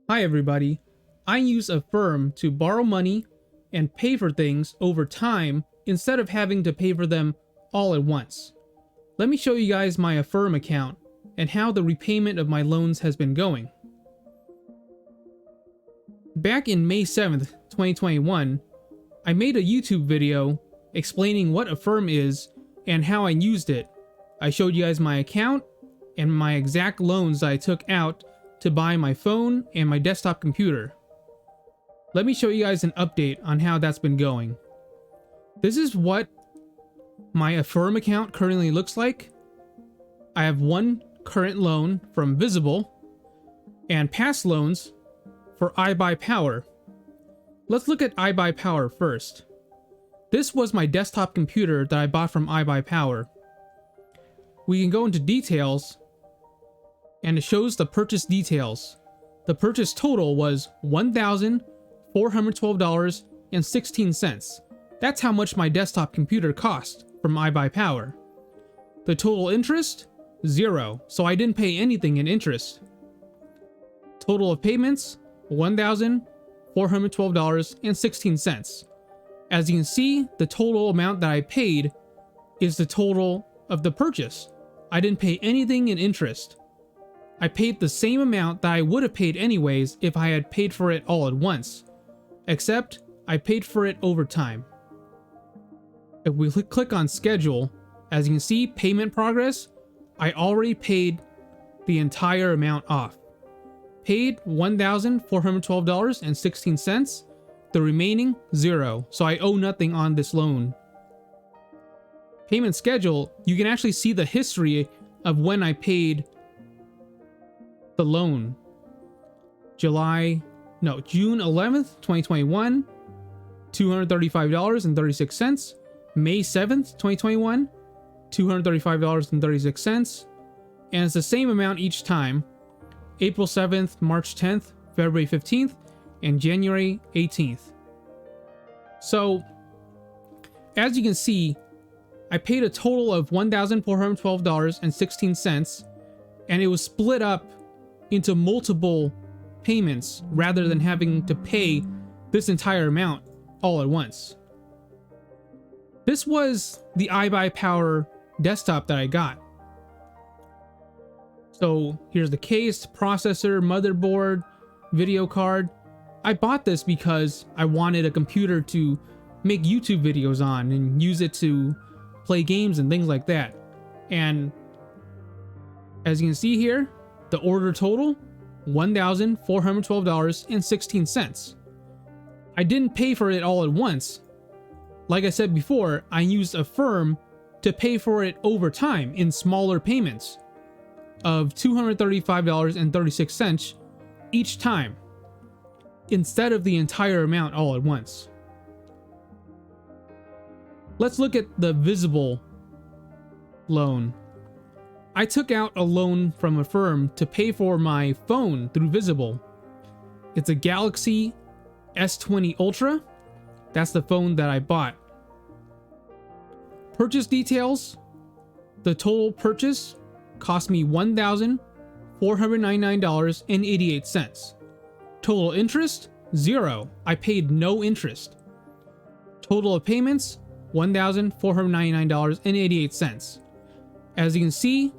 Hi everybody, I use Affirm to borrow money and pay for things over time instead of having to pay for them all at once. Let me show you guys my Affirm account and how the repayment of my loans has been going. Back in May 7th, 2021, I made a YouTube video explaining what Affirm is and how I used it. I showed you guys my account and my exact loans that I took out to buy my phone and my desktop computer. Let me show you guys an update on how that's been going. This is what my Affirm account currently looks like. I have one current loan from Visible and past loans for iBuyPower. Let's look at iBuyPower first. This was my desktop computer that I bought from iBuyPower. We can go into details and it shows the purchase details. The purchase total was $1,412.16. That's how much my desktop computer cost from iBuyPower. The total interest? 0, so I didn't pay anything in interest. Total of payments? $1,412.16. As you can see, the total amount that I paid is the total of the purchase. I didn't pay anything in interest. I paid the same amount that I would have paid anyways if I had paid for it all at once, except I paid for it over time. If we click on schedule, as you can see, payment progress, I already paid the entire amount off. Paid $1,412.16, the remaining 0, so I owe nothing on this loan. Payment schedule, you can actually see the history of when I paid the loan. June 11th, 2021, $235.36. May 7th, 2021, $235.36. And it's the same amount each time. April 7th, March 10th, February 15th, and January 18th. So, as you can see, I paid a total of $1,412.16, and it was split up into multiple payments rather than having to pay this entire amount all at once. This was the iBuyPower desktop that I got. So here's the case, processor, motherboard, video card. I bought this because I wanted a computer to make YouTube videos on and use it to play games and things like that. And as you can see here, the order total, $1,412.16. I didn't pay for it all at once. Like I said before, I used Affirm to pay for it over time in smaller payments of $235.36 each time, instead of the entire amount all at once. Let's look at the Visible loan. I took out a loan from Affirm to pay for my phone through Visible. It's a Galaxy S20 Ultra. That's the phone that I bought. Purchase details. The total purchase cost me $1,499.88. Total interest? 0. I paid no interest. Total of payments? $1,499.88. As you can see,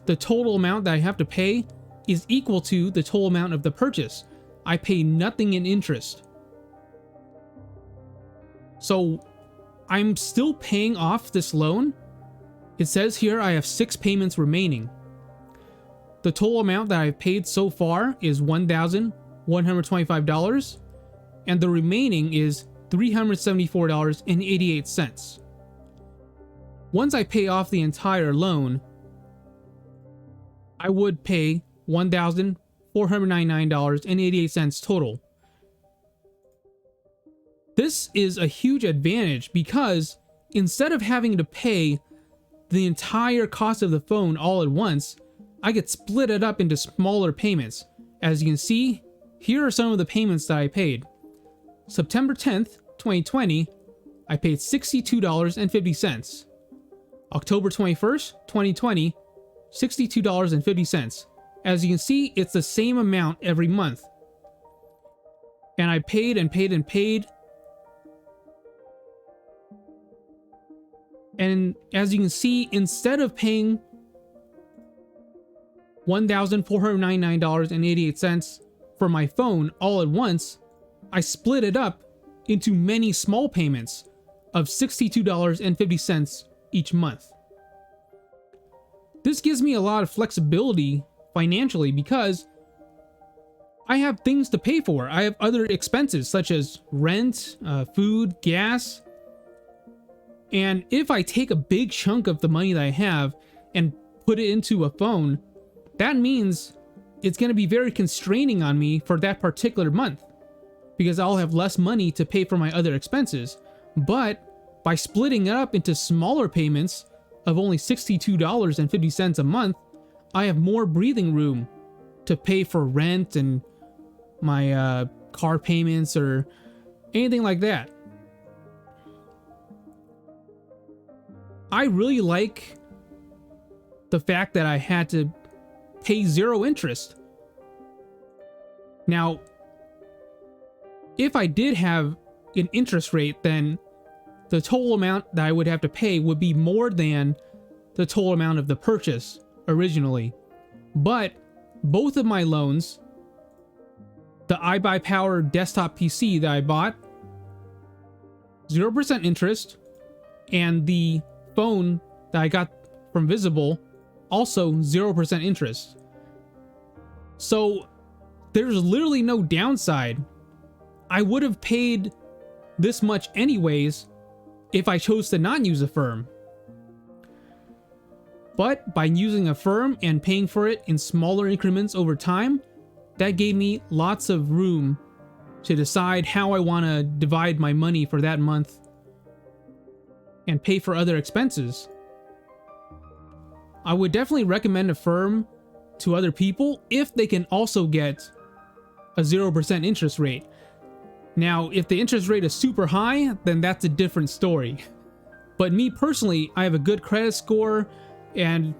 the total amount that I have to pay is equal to the total amount of the purchase. I pay nothing in interest. So I'm still paying off this loan. It says here I have 6 payments remaining. The total amount that I've paid so far is $1,125, and the remaining is $374.88. Once I pay off the entire loan, I would pay $1,499.88 total. This is a huge advantage because instead of having to pay the entire cost of the phone all at once, I get split it up into smaller payments. As you can see, here are some of the payments that I paid. September 10th, 2020, I paid $62.50. October 21st, 2020, $62.50. As you can see, it's the same amount every month. And I paid and paid and paid. And as you can see, instead of paying $1,499.88 for my phone all at once, I split it up into many small payments of $62.50 each month. This gives me a lot of flexibility financially because I have things to pay for. I have other expenses such as rent, food, gas. And if I take a big chunk of the money that I have and put it into a phone, that means it's going to be very constraining on me for that particular month because I'll have less money to pay for my other expenses. But by splitting it up into smaller payments of only $62.50 a month, I have more breathing room to pay for rent and my car payments or anything like that. I really like the fact that I had to pay 0 interest. Now, if I did have an interest rate, then the total amount that I would have to pay would be more than the total amount of the purchase originally. But both of my loans, the iBuyPower desktop PC that I bought, 0% interest, and the phone that I got from Visible, also 0% interest. So there's literally no downside. I would have paid this much anyways if I chose to not use Affirm. But by using Affirm and paying for it in smaller increments over time, that gave me lots of room to decide how I want to divide my money for that month and pay for other expenses. I would definitely recommend Affirm to other people if they can also get a 0% interest rate. Now, if the interest rate is super high, then that's a different story. But me personally, I have a good credit score, and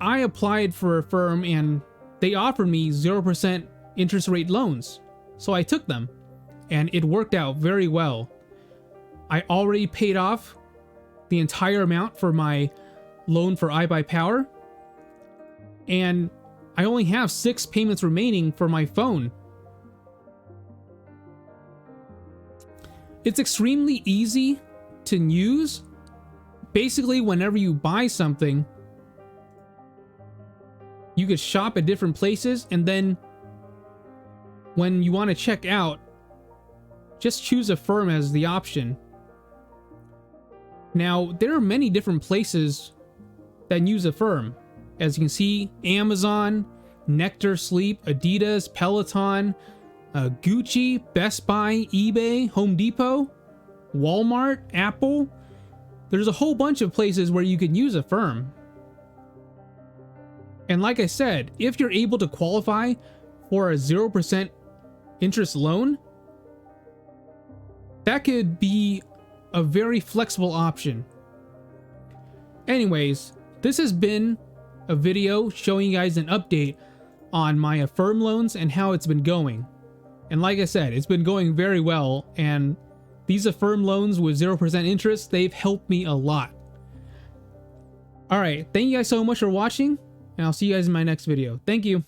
I applied for Affirm and they offered me 0% interest rate loans. So I took them, and it worked out very well. I already paid off the entire amount for my loan for iBuyPower, and I only have 6 payments remaining for my phone. It's extremely easy to use. Basically, whenever you buy something, you could shop at different places, and then when you want to check out, just choose Affirm as the option. Now, there are many different places that use Affirm. As you can see, Amazon, Nectar Sleep, Adidas, Peloton, Gucci, Best Buy, eBay, Home Depot, Walmart, Apple. There's a whole bunch of places where you can use Affirm. And like I said, if you're able to qualify for a 0% interest loan, that could be a very flexible option. Anyways, this has been a video showing you guys an update on my Affirm loans and how it's been going. And like I said, it's been going very well, and these Affirm loans with 0% interest, they've helped me a lot. Alright, thank you guys so much for watching, and I'll see you guys in my next video. Thank you.